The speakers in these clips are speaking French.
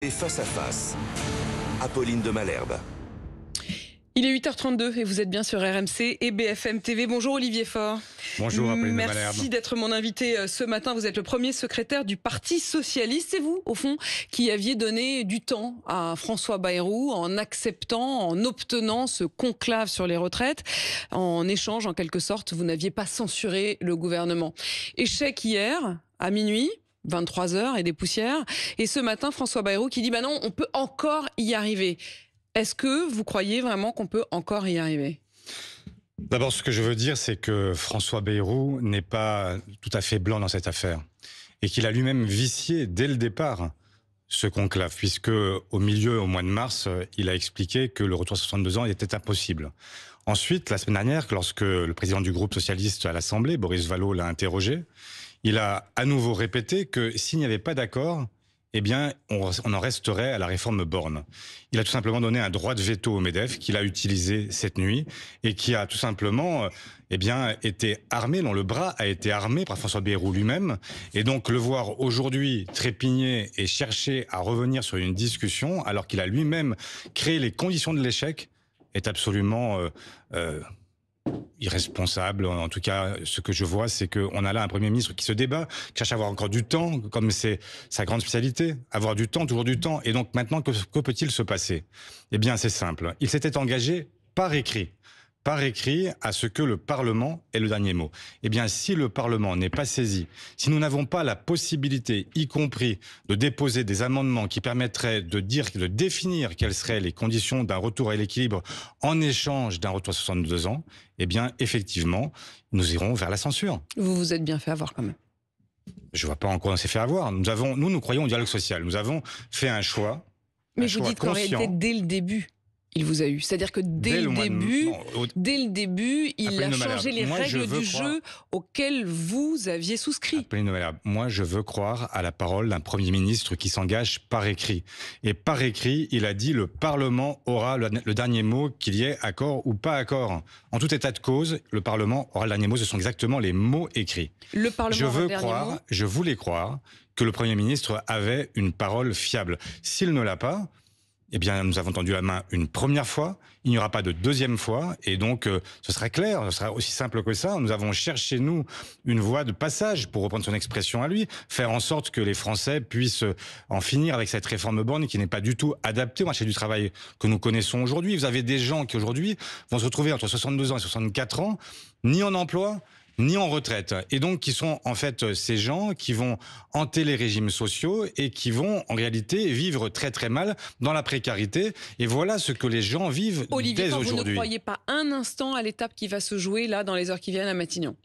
Et face à face, Apolline de Malherbe. Il est 8h32 et vous êtes bien sur RMC et BFM TV. Bonjour Olivier Faure. Bonjour Apolline de Malherbe. Merci d'être mon invité ce matin. Vous êtes le premier secrétaire du Parti Socialiste. C'est vous, au fond, qui aviez donné du temps à François Bayrou en acceptant, en obtenant ce conclave sur les retraites. En échange, en quelque sorte, vous n'aviez pas censuré le gouvernement. Échec hier, à minuit. 23h et des poussières. Et ce matin, François Bayrou qui dit « non, on peut encore y arriver ». Est-ce que vous croyez vraiment qu'on peut encore y arriver ? D'abord, ce que je veux dire, c'est que François Bayrou n'est pas tout à fait blanc dans cette affaire. Et qu'il a lui-même vicié, dès le départ, ce conclave. Puisque, au mois de mars, il a expliqué que le retour à 62 ans était impossible. Ensuite, la semaine dernière, lorsque le président du groupe socialiste à l'Assemblée, Boris Vallaud, l'a interrogé, il a à nouveau répété que s'il n'y avait pas d'accord, eh bien, on en resterait à la réforme Borne. Il a tout simplement donné un droit de veto au MEDEF qu'il a utilisé cette nuit et qui a tout simplement, été armé, dont le bras a été armé par François Bayrou lui-même. Et donc, le voir aujourd'hui trépigner et chercher à revenir sur une discussion, alors qu'il a lui-même créé les conditions de l'échec, est absolument irresponsable. En tout cas, ce que je vois, c'est qu'on a là un Premier ministre qui se débat, qui cherche à avoir encore du temps, comme c'est sa grande spécialité, avoir du temps, toujours du temps. Et donc maintenant, que peut-il se passer ? Eh bien, c'est simple. Il s'était engagé par écrit à ce que le Parlement ait le dernier mot. Eh bien, si le Parlement n'est pas saisi, si nous n'avons pas la possibilité, y compris de déposer des amendements qui permettraient de définir quelles seraient les conditions d'un retour à l'équilibre en échange d'un retour à 62 ans, eh bien, effectivement, nous irons vers la censure. Vous vous êtes bien fait avoir quand même. Je vois pas en quoi on s'est fait avoir. Nous croyons au dialogue social. Nous avons fait un choix. Mais vous dites qu'en réalité, dès le début, il vous a eu. C'est-à-dire que dès le début, il a changé les règles du jeu auxquelles vous aviez souscrit. Moi, je veux croire à la parole d'un Premier ministre qui s'engage par écrit. Et par écrit, il a dit le Parlement aura le dernier mot, qu'il y ait accord ou pas accord. En tout état de cause, le Parlement aura le dernier mot. Ce sont exactement les mots écrits. Le Parlement aura le dernier mot. Je voulais croire que le Premier ministre avait une parole fiable. S'il ne l'a pas, eh bien, nous avons tendu la main une première fois, il n'y aura pas de deuxième fois, et donc ce sera clair, ce sera aussi simple que ça. Nous avons cherché, nous, une voie de passage, pour reprendre son expression à lui, faire en sorte que les Français puissent en finir avec cette réforme Borne qui n'est pas du tout adaptée au marché du travail que nous connaissons aujourd'hui. Vous avez des gens qui, aujourd'hui, vont se retrouver entre 62 ans et 64 ans, ni en emploi, ni en retraite. Et donc, qui sont en fait ces gens qui vont hanter les régimes sociaux et qui vont en réalité vivre très très mal dans la précarité. Et voilà ce que les gens vivent dès aujourd'hui. Olivier, vous ne croyez pas un instant à l'étape qui va se jouer là dans les heures qui viennent à Matignon ?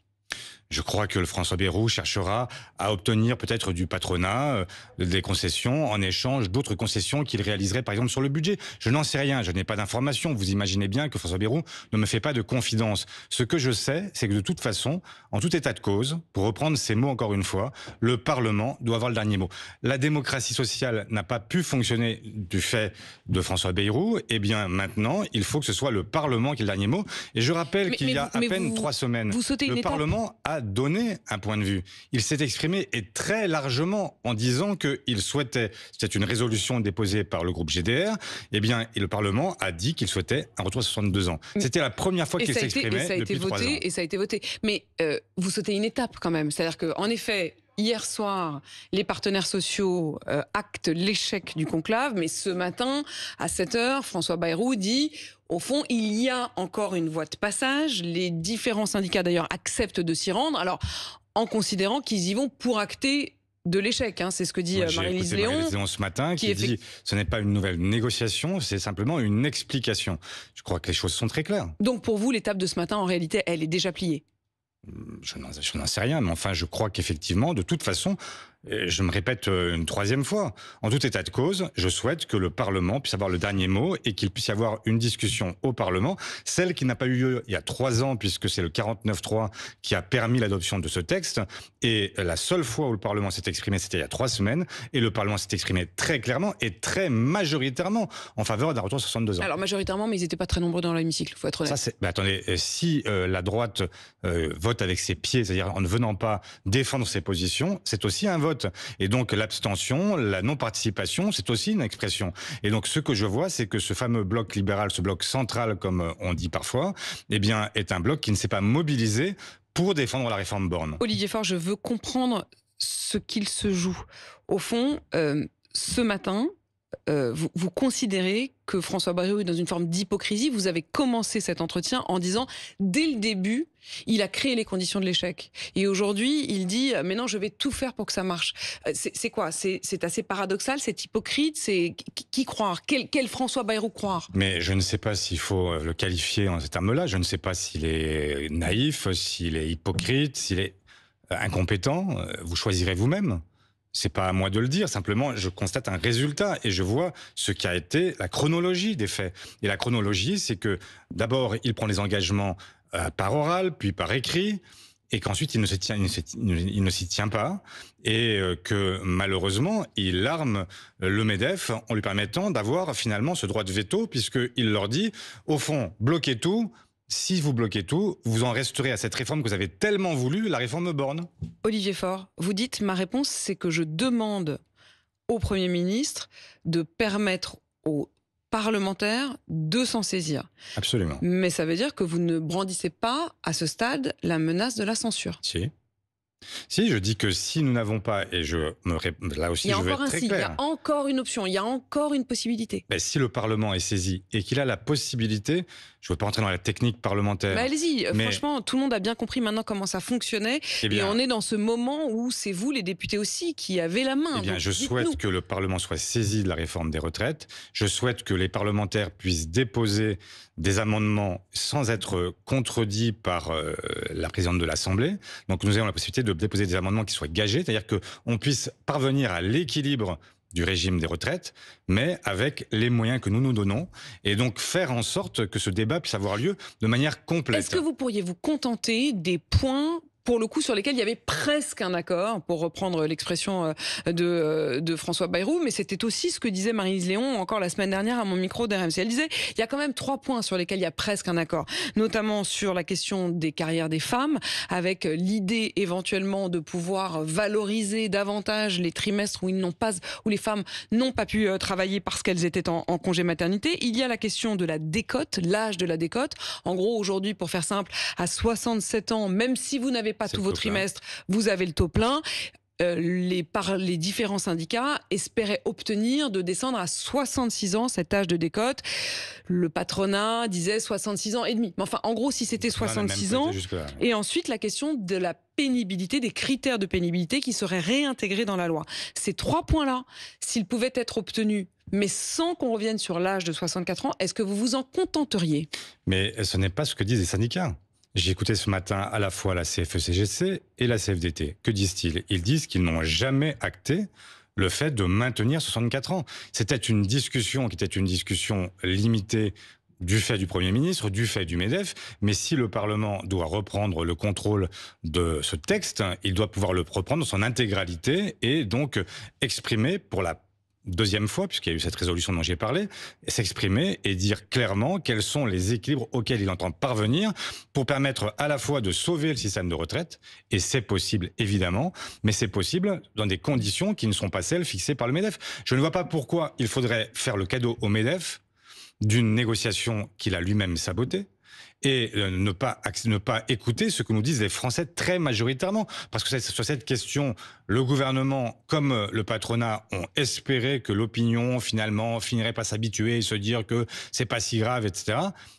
Je crois que le François Bayrou cherchera à obtenir peut-être du patronat, des concessions, en échange d'autres concessions qu'il réaliserait par exemple sur le budget. Je n'en sais rien, je n'ai pas d'informations. Vous imaginez bien que François Bayrou ne me fait pas de confidence. Ce que je sais, c'est que de toute façon, en tout état de cause, pour reprendre ces mots encore une fois, le Parlement doit avoir le dernier mot. La démocratie sociale n'a pas pu fonctionner du fait de François Bayrou. Eh bien maintenant, il faut que ce soit le Parlement qui ait le dernier mot. Et je rappelle qu'il y a à peine 3 semaines, le Parlement a donné un point de vue. Il s'est exprimé et très largement en disant qu'il souhaitait, c'était une résolution déposée par le groupe GDR, et le Parlement a dit qu'il souhaitait un retour à 62 ans. C'était la première fois qu'il s'exprimait depuis 3 ans. Et ça a été voté. Mais vous sautez une étape quand même. C'est-à-dire qu'en effet, hier soir, les partenaires sociaux actent l'échec du conclave, mais ce matin, à 7h, François Bayrou dit « Au fond, il y a encore une voie de passage. » Les différents syndicats, d'ailleurs, acceptent de s'y rendre. Alors, en considérant qu'ils y vont pour acter de l'échec, hein, c'est ce que dit Marie-Lise Léon. Marie-Lise Léon ce matin qui dit ce n'est pas une nouvelle négociation, c'est simplement une explication. Je crois que les choses sont très claires. Donc pour vous, l'étape de ce matin, en réalité, elle est déjà pliée? Je n'en sais rien, mais enfin, je crois qu'effectivement, de toute façon, je me répète une 3e fois, en tout état de cause, je souhaite que le Parlement puisse avoir le dernier mot et qu'il puisse y avoir une discussion au Parlement, celle qui n'a pas eu lieu il y a 3 ans, puisque c'est le 49.3 qui a permis l'adoption de ce texte, et la seule fois où le Parlement s'est exprimé, c'était il y a 3 semaines, et le Parlement s'est exprimé très clairement et très majoritairement en faveur d'un retour à 62 ans. Alors majoritairement, mais ils n'étaient pas très nombreux dans l'hémicycle, il faut être honnête. Ça, attendez, si la droite vote avec ses pieds, c'est-à-dire en ne venant pas défendre ses positions, c'est aussi un vote. vote. Et donc l'abstention, la non-participation, c'est aussi une expression. Et donc ce que je vois, c'est que ce fameux bloc libéral, ce bloc central, comme on dit parfois, eh bien, est un bloc qui ne s'est pas mobilisé pour défendre la réforme Borne. Olivier Faure, je veux comprendre ce qu'il se joue. Au fond, ce matin, vous considérez que François Bayrou est dans une forme d'hypocrisie. Vous avez commencé cet entretien en disant, dès le début, il a créé les conditions de l'échec. Et aujourd'hui, il dit, mais non, je vais tout faire pour que ça marche. C'est quoi? C'est assez paradoxal, c'est hypocrite. C'est qui croire? Quel François Bayrou croire? Mais je ne sais pas s'il faut le qualifier en ces termes-là. Je ne sais pas s'il est naïf, s'il est hypocrite, s'il est incompétent. Vous choisirez vous-même. C'est pas à moi de le dire, simplement je constate un résultat et je vois ce qui a été la chronologie des faits. Et la chronologie, c'est que d'abord il prend les engagements par oral, puis par écrit, et qu'ensuite il ne s'y tient pas, et que malheureusement il arme le MEDEF en lui permettant d'avoir finalement ce droit de veto, puisqu'il leur dit, au fond, bloquez tout. Si vous bloquez tout, vous en resterez à cette réforme que vous avez tellement voulu, la réforme Borne. Olivier Faure, vous dites, ma réponse, c'est que je demande au Premier ministre de permettre aux parlementaires de s'en saisir. Absolument. Mais ça veut dire que vous ne brandissez pas, à ce stade, la menace de la censure. Si, je dis que si nous n'avons pas, et là aussi je veux être très clair. Il y a encore une option, il y a encore une possibilité. Ben, si le Parlement est saisi et qu'il a la possibilité, je ne veux pas entrer dans la technique parlementaire. Allez-y, franchement, tout le monde a bien compris maintenant comment ça fonctionnait. Et on est dans ce moment où c'est vous, les députés aussi, qui avez la main. Eh bien, je souhaite que le Parlement soit saisi de la réforme des retraites. Je souhaite que les parlementaires puissent déposer des amendements sans être contredits par la présidente de l'Assemblée. Donc nous avons la possibilité de déposer des amendements qui soient gagés, c'est-à-dire qu'on puisse parvenir à l'équilibre du régime des retraites, mais avec les moyens que nous nous donnons, et donc faire en sorte que ce débat puisse avoir lieu de manière complète. Est-ce que vous pourriez vous contenter des points, pour le coup, sur lesquels il y avait presque un accord, pour reprendre l'expression de François Bayrou, mais c'était aussi ce que disait Maryse Léon encore la semaine dernière à mon micro d'RMC. Elle disait, il y a quand même 3 points sur lesquels il y a presque un accord, notamment sur la question des carrières des femmes, avec l'idée éventuellement de pouvoir valoriser davantage les trimestres où les femmes n'ont pas pu travailler parce qu'elles étaient en congé maternité. Il y a la question de la décote, l'âge de la décote. En gros, aujourd'hui, pour faire simple, à 67 ans, même si vous n'avez pas tous vos trimestres, vous avez le taux plein. Les différents syndicats espéraient obtenir de descendre à 66 ans cet âge de décote. Le patronat disait 66 ans et demi. Mais enfin, en gros, si c'était 66 ans, et ensuite la question de la pénibilité, des critères de pénibilité qui seraient réintégrés dans la loi. Ces 3 points-là, s'ils pouvaient être obtenus, mais sans qu'on revienne sur l'âge de 64 ans, est-ce que vous vous en contenteriez? Mais ce n'est pas ce que disent les syndicats. J'ai écouté ce matin à la fois la CFE-CGC et la CFDT. Que disent-ils? Ils disent qu'ils n'ont jamais acté le fait de maintenir 64 ans. C'était une discussion qui était une discussion limitée du fait du Premier ministre, du fait du MEDEF, mais si le Parlement doit reprendre le contrôle de ce texte, il doit pouvoir le reprendre dans son intégralité et donc exprimer pour la deuxième fois, puisqu'il y a eu cette résolution dont j'ai parlé, s'exprimer et dire clairement quels sont les équilibres auxquels il entend parvenir pour permettre à la fois de sauver le système de retraite, et c'est possible évidemment, mais c'est possible dans des conditions qui ne sont pas celles fixées par le MEDEF. Je ne vois pas pourquoi il faudrait faire le cadeau au MEDEF d'une négociation qu'il a lui-même sabotée, et ne pas écouter ce que nous disent les Français très majoritairement. Parce que sur cette question, le gouvernement comme le patronat ont espéré que l'opinion finalement finirait par s'habituer et se dire que c'est pas si grave, etc.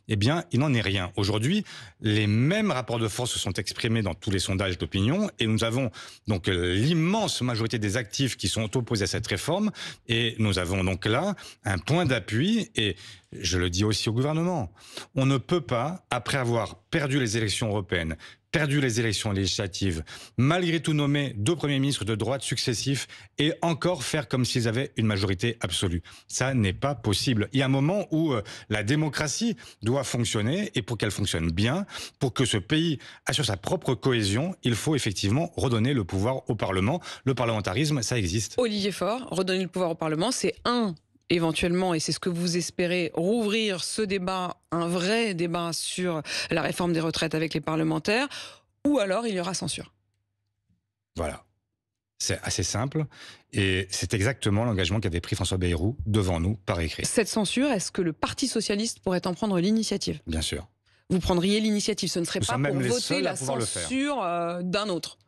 Eh bien, il n'en est rien. Aujourd'hui, les mêmes rapports de force se sont exprimés dans tous les sondages d'opinion et nous avons donc l'immense majorité des actifs qui sont opposés à cette réforme et nous avons donc là un point d'appui et je le dis aussi au gouvernement, on ne peut pas, après avoir perdu les élections européennes, perdu les élections législatives, malgré tout nommer 2 premiers ministres de droite successifs et encore faire comme s'ils avaient une majorité absolue. Ça n'est pas possible. Il y a un moment où la démocratie doit fonctionner et pour qu'elle fonctionne bien, pour que ce pays assure sa propre cohésion, il faut effectivement redonner le pouvoir au Parlement. Le parlementarisme, ça existe. Olivier Faure, redonner le pouvoir au Parlement, c'est éventuellement, et c'est ce que vous espérez, rouvrir ce débat, un vrai débat sur la réforme des retraites avec les parlementaires, ou alors il y aura censure. Voilà. C'est assez simple et c'est exactement l'engagement qu'avait pris François Bayrou devant nous par écrit. Cette censure, est-ce que le Parti socialiste pourrait en prendre l'initiative? Bien sûr. Vous prendriez l'initiative, ce ne serait Nous pas sommes pour même les voter seuls à la pouvoir le faire. censure d'un autre.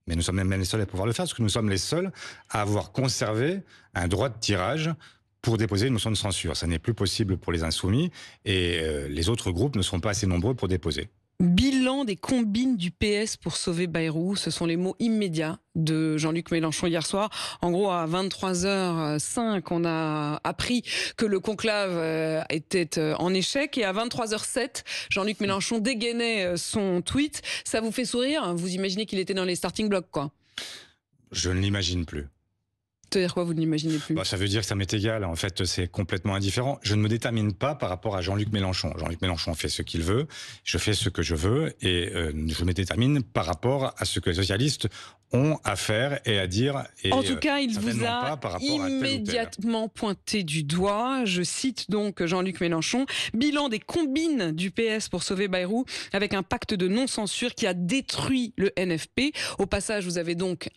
Mais nous sommes même les seuls à pouvoir le faire parce que nous sommes les seuls à avoir conservé un droit de tirage pour déposer une motion de censure. Ça n'est plus possible pour les Insoumis et les autres groupes ne seront pas assez nombreux pour déposer. Bilan des combines du PS pour sauver Bayrou, ce sont les mots immédiats de Jean-Luc Mélenchon hier soir. En gros, à 23h05, on a appris que le conclave était en échec. Et à 23h07, Jean-Luc Mélenchon dégainait son tweet. Ça vous fait sourire? Vous imaginez qu'il était dans les starting blocks, quoi. Je ne l'imagine plus. C'est-à-dire quoi, vous ne l'imaginez plus? Ça veut dire que ça m'est égal. En fait, c'est complètement indifférent. Je ne me détermine pas par rapport à Jean-Luc Mélenchon. Jean-Luc Mélenchon fait ce qu'il veut, je fais ce que je veux, et je me détermine par rapport à ce que les socialistes ont à faire et à dire. Et, en tout cas, il vous a immédiatement pointé du doigt. Je cite donc Jean-Luc Mélenchon. Bilan des combines du PS pour sauver Bayrou avec un pacte de non-censure qui a détruit le NFP. Au passage, vous avez donc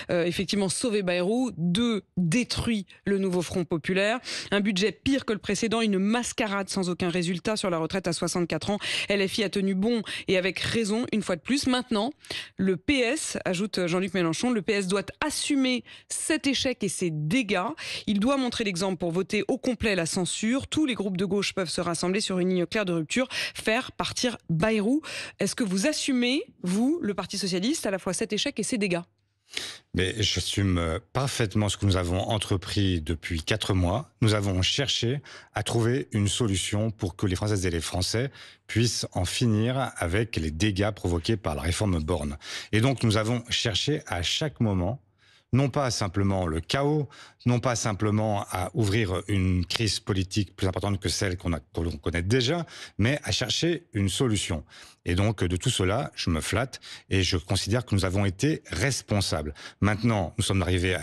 effectivement sauvé Bayrou, 2, détruit le nouveau Front populaire, un budget pire que le précédent, une mascarade sans aucun résultat sur la retraite à 64 ans. LFI a tenu bon et avec raison une fois de plus. Maintenant, le PS, ajoute Jean-Luc Mélenchon, le PS doit assumer cet échec et ses dégâts. Il doit montrer l'exemple pour voter au complet la censure. Tous les groupes de gauche peuvent se rassembler sur une ligne claire de rupture, faire partir Bayrou. Est-ce que vous assumez, vous, le Parti socialiste, à la fois cet échec et ses dégâts? Mais j'assume parfaitement ce que nous avons entrepris depuis 4 mois. Nous avons cherché à trouver une solution pour que les Françaises et les Français puissent en finir avec les dégâts provoqués par la réforme Borne. Et donc nous avons cherché à chaque moment, non pas simplement le chaos, non pas simplement à ouvrir une crise politique plus importante que celle qu'on connaît déjà, mais à chercher une solution. Et donc, de tout cela, je me flatte et je considère que nous avons été responsables. Maintenant, nous sommes arrivés à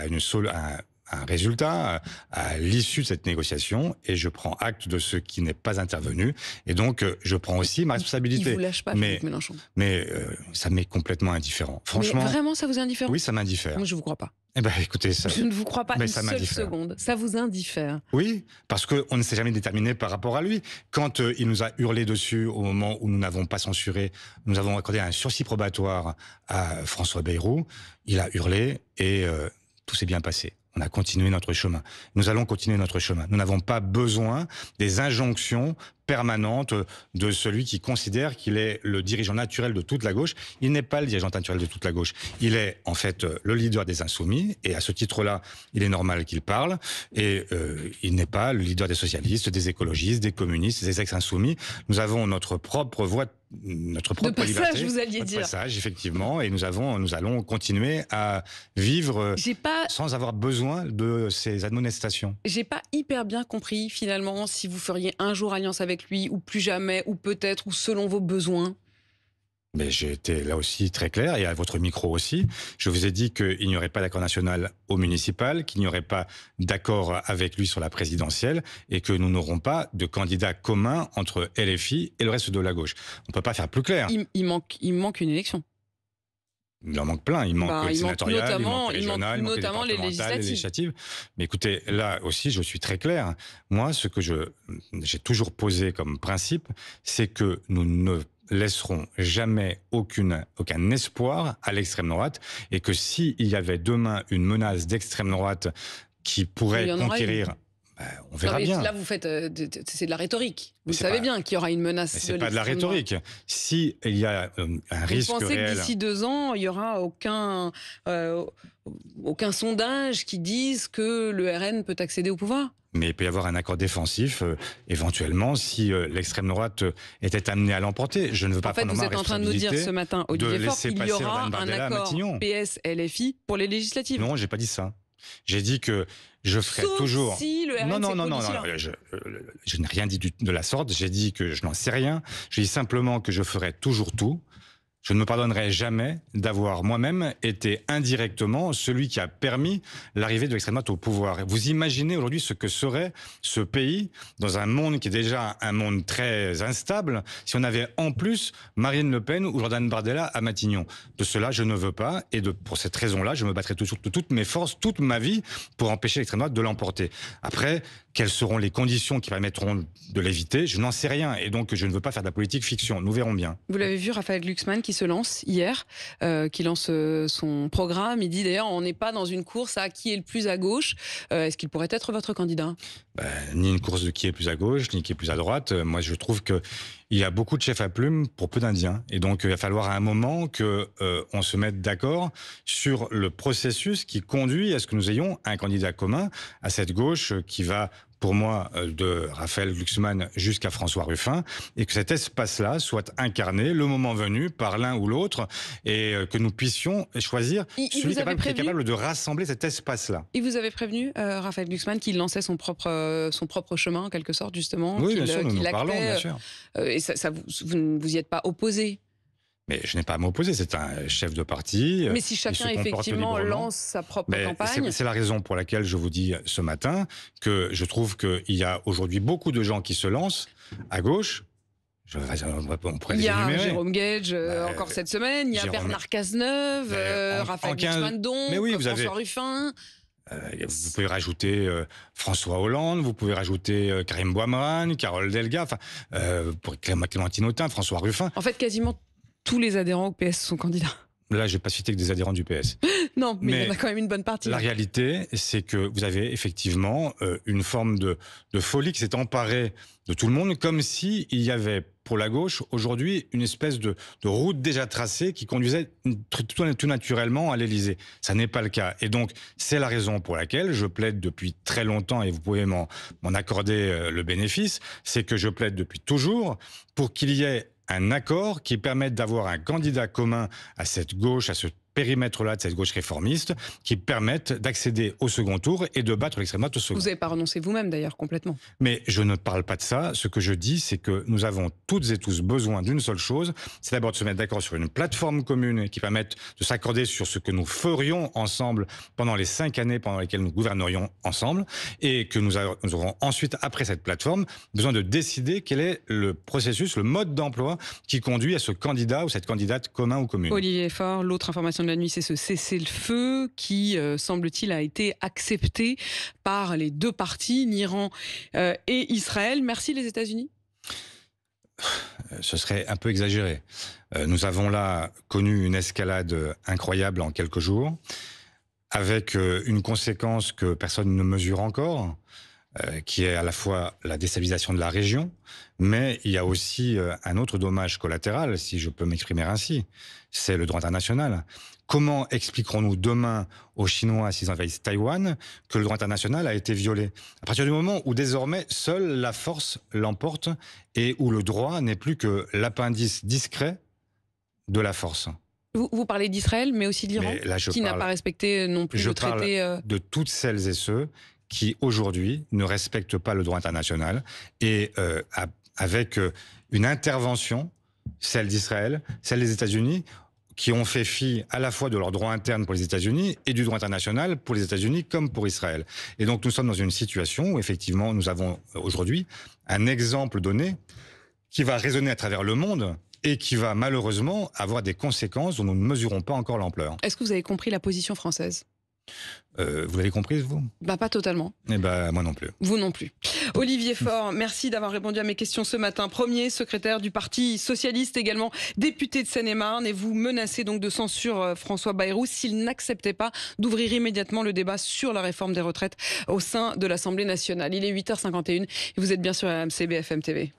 un résultat à l'issue de cette négociation et je prends acte de ce qui n'est pas intervenu et donc je prends aussi ma responsabilité. Il vous lâche pas, Jean-Luc Mélenchon. Mais ça m'est complètement indifférent. Franchement, mais vraiment, ça vous est indifférent? Oui, ça m'indiffère. Moi, je vous crois pas. Eh ben, écoutez, ça... Je ne vous crois pas mais une ça seule seconde. Ça vous indiffère? Oui, parce qu'on ne s'est jamais déterminé par rapport à lui. Quand il nous a hurlé dessus au moment où nous n'avons pas censuré, nous avons accordé un sursis probatoire à François Bayrou, il a hurlé et tout s'est bien passé. On a continué notre chemin. Nous allons continuer notre chemin. Nous n'avons pas besoin des injonctions permanentes de celui qui considère qu'il est le dirigeant naturel de toute la gauche. Il n'est pas le dirigeant naturel de toute la gauche. Il est en fait le leader des Insoumis et à ce titre-là, il est normal qu'il parle. Et il n'est pas le leader des socialistes, des écologistes, des communistes, des ex-insoumis. Nous avons notre propre voie, notre propre liberté. Passage, vous alliez dire. Passage, effectivement, et nous allons continuer à vivre sans avoir besoin de ces admonestations. J'ai pas hyper bien compris finalement si vous feriez un jour alliance avec lui ou plus jamais ou peut-être ou selon vos besoins. Mais j'ai été là aussi très clair, et à votre micro aussi. Je vous ai dit qu'il n'y aurait pas d'accord national au municipal, qu'il n'y aurait pas d'accord avec lui sur la présidentielle, et que nous n'aurons pas de candidat commun entre LFI et le reste de la gauche. On ne peut pas faire plus clair. Il manque une élection. Il en manque plein. Il manque les sénatoriales, il manque les régionales, il manque les législatives. Mais écoutez, là aussi, je suis très clair. Moi, ce que j'ai toujours posé comme principe, c'est que nous ne laisseront jamais aucun espoir à l'extrême droite et que s'il y avait demain une menace d'extrême droite qui pourrait conquérir... on verra bien. Là, vous faites, c'est de la rhétorique. Vous savez bien qu'il y aura une menace. Mais c'est pas de la rhétorique. S'il y a un risque réel. Vous pensez que d'ici 2 ans, il y aura aucun sondage qui dise que le RN peut accéder au pouvoir? Mais il peut y avoir un accord défensif, éventuellement, si l'extrême droite était amenée à l'emporter. Je ne veux pas prendre ma responsabilité. En fait, vous êtes en train de nous dire ce matin, Olivier Faure, qu'il y aura un accord PS-LFI pour les législatives. Non, j'ai pas dit ça. J'ai dit que je ferai toujours... si le RN Non, je n'ai rien dit de la sorte. J'ai dit que je n'en sais rien. J'ai dit simplement que je ferai toujours tout. Je ne me pardonnerai jamais d'avoir moi-même été indirectement celui qui a permis l'arrivée de l'extrême droite au pouvoir. Vous imaginez aujourd'hui ce que serait ce pays dans un monde qui est déjà un monde très instable si on avait en plus Marine Le Pen ou Jordan Bardella à Matignon. De cela, je ne veux pas et pour cette raison-là, je me battrai de toutes mes forces, toute ma vie pour empêcher l'extrême droite de l'emporter. Après, quelles seront les conditions qui permettront de l'éviter? Je n'en sais rien et donc je ne veux pas faire de la politique fiction. Nous verrons bien. Vous l'avez vu, Raphaël Glucksmann qui se lance hier, qui lance son programme. Il dit d'ailleurs, on n'est pas dans une course à qui est le plus à gauche. Est-ce qu'il pourrait être votre candidat? Ni une course de qui est plus à gauche, ni qui est plus à droite. Moi, je trouve qu'il y a beaucoup de chefs à plumes pour peu d'Indiens. Et donc, il va falloir à un moment qu'on se mette d'accord sur le processus qui conduit à ce que nous ayons un candidat commun à cette gauche qui va, pour moi, de Raphaël Glucksmann jusqu'à François Ruffin, et que cet espace-là soit incarné, le moment venu, par l'un ou l'autre, et que nous puissions choisir celui qui est capable de rassembler cet espace-là. Et vous avez prévenu Raphaël Glucksmann qu'il lançait son propre chemin, en quelque sorte, justement? Oui, bien sûr, nous parlons, bien sûr. Et vous ne vous y êtes pas opposé? Mais je n'ai pas à m'opposer, c'est un chef de parti. Mais si chacun effectivement lance sa propre campagne... C'est la raison pour laquelle je vous dis ce matin que je trouve qu'il y a aujourd'hui beaucoup de gens qui se lancent à gauche. On pourrait les énumérer. Il y a Jérôme Gage encore cette semaine, il y a Bernard Cazeneuve, Raphaël Glucksmann François Ruffin... vous pouvez rajouter François Hollande, vous pouvez rajouter Karim Bouamran, Carole Delga, pour Clémentine Autain, François Ruffin. En fait, quasiment tous les adhérents au PS sont candidats. Là, je n'ai pas cité que des adhérents du PS. Non, mais il y en a quand même une bonne partie. La réalité, c'est que vous avez effectivement une forme de folie qui s'est emparée de tout le monde, comme s'il y avait pour la gauche aujourd'hui une espèce de route déjà tracée qui conduisait tout naturellement à l'Élysée. Ça n'est pas le cas. Et donc, c'est la raison pour laquelle je plaide depuis très longtemps, et vous pouvez m'en accorder le bénéfice, c'est que je plaide depuis toujours pour qu'il y ait un accord qui permette d'avoir un candidat commun à cette gauche, à ce périmètre-là de cette gauche réformiste, qui permettent d'accéder au second tour et de battre l'extrême droite au second. Vous n'avez pas renoncé vous-même d'ailleurs complètement. Mais je ne parle pas de ça. Ce que je dis, c'est que nous avons toutes et tous besoin d'une seule chose, c'est d'abord de se mettre d'accord sur une plateforme commune qui permette de s'accorder sur ce que nous ferions ensemble pendant les 5 années pendant lesquelles nous gouvernerions ensemble, et que nous aurons ensuite, après cette plateforme, besoin de décider quel est le processus, le mode d'emploi qui conduit à ce candidat ou cette candidate commun ou commune. Olivier Faure, l'autre information de la nuit, c'est ce cessez-le-feu qui, semble-t-il, a été accepté par les deux parties, l'Iran et Israël. Merci les États-Unis. Ce serait un peu exagéré. Nous avons là connu une escalade incroyable en quelques jours, avec une conséquence que personne ne mesure encore, qui est à la fois la déstabilisation de la région, mais il y a aussi un autre dommage collatéral, si je peux m'exprimer ainsi, c'est le droit international. Comment expliquerons-nous demain aux Chinois s'ils envahissent Taïwan que le droit international a été violé? À partir du moment où désormais seule la force l'emporte et où le droit n'est plus que l'appendice discret de la force. Vous parlez d'Israël, mais aussi de l'Iran, qui n'a pas respecté non plus le traité... Je parle de toutes celles et ceux qui, aujourd'hui, ne respectent pas le droit international et avec une intervention, celle d'Israël, celle des États-Unis, qui ont fait fi à la fois de leur droit interne pour les États-Unis et du droit international pour les États-Unis comme pour Israël. Et donc nous sommes dans une situation où effectivement nous avons aujourd'hui un exemple donné qui va résonner à travers le monde et qui va malheureusement avoir des conséquences dont nous ne mesurons pas encore l'ampleur. Est-ce que vous avez compris la position française ? Vous l'avez comprise, vous? Pas totalement. Eh moi non plus. Vous non plus. Olivier Faure, merci d'avoir répondu à mes questions ce matin. Premier secrétaire du Parti Socialiste, également député de Seine-et-Marne. Et vous menacez donc de censure François Bayrou s'il n'acceptait pas d'ouvrir immédiatement le débat sur la réforme des retraites au sein de l'Assemblée nationale. Il est 8h51 et vous êtes bien sur RMC BFM TV.